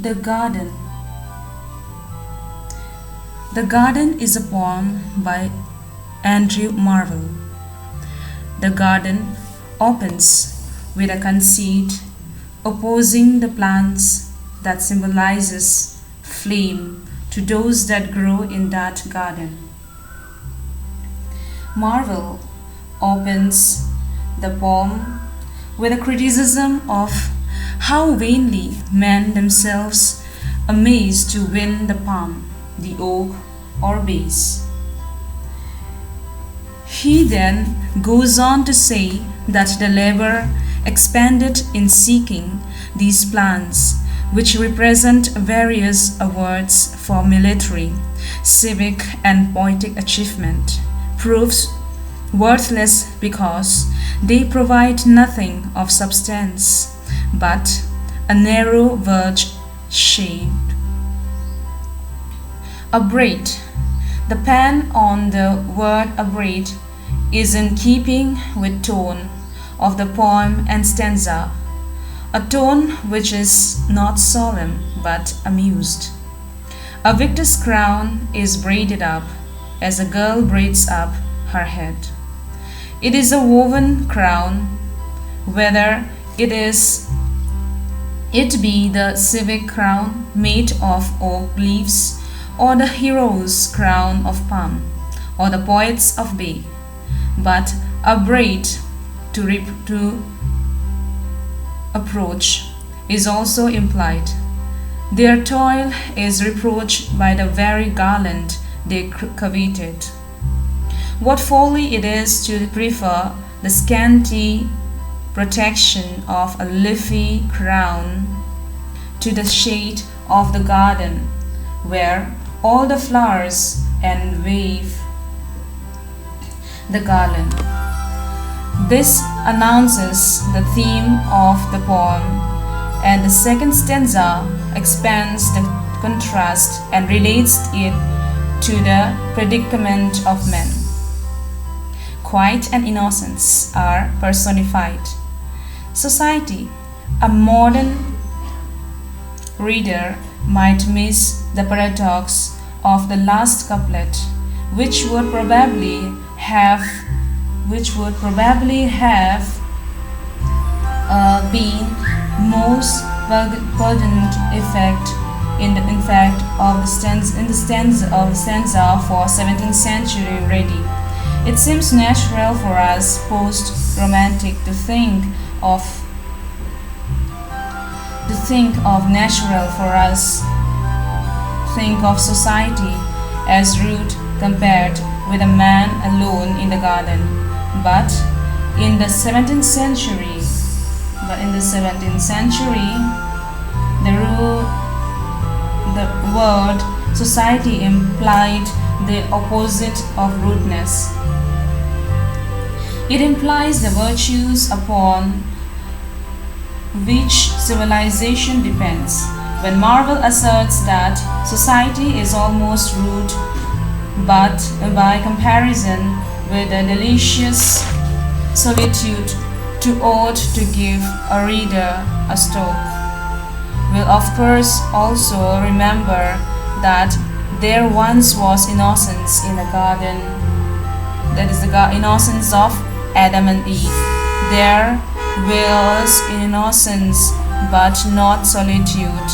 The Garden. The Garden is a poem by Andrew Marvell. The garden opens with a conceit opposing the plants that symbolizes flame to those that grow in that garden. Marvell opens the poem with a criticism of how vainly men themselves amaze to win the palm, the oak, or base. He then goes on to say that the labor expended in seeking these plants, which represent various awards for military, civic, and poetic achievement, proves worthless because they provide nothing of substance but a narrow verge shaped. Abrade. The pen on the word abrade is in keeping with tone of the poem and stanza, a tone which is not solemn but amused. A victor's crown is braided up as a girl braids up her head. It is a woven crown, whether it be the civic crown made of oak leaves, or the hero's crown of palm, or the poet's of bay. But a braid to approach is also implied. Their toil is reproached by the very garland they coveted. What folly it is to prefer the scanty protection of a leafy crown to the shade of the garden, where all the flowers enwave the garland. This announces the theme of the poem, and the second stanza expands the contrast and relates it to the predicament of men. Quiet and innocence are personified. Society. A modern reader might miss the paradox of the last couplet, which would probably have been most poignant effect in the stanza for 17th century ready. It seems natural for us post-romantic to think of society as rude compared with a man alone in the garden. But in the 17th century, the word society implied the opposite of rudeness. It implies the virtues upon which civilization depends. When Marvell asserts that society is almost rude, but by comparison with a delicious solitude too odd to give a reader a stop, will of course also remember that there once was innocence in the garden, that is the innocence of Adam and Eve. There was innocence but not solitude.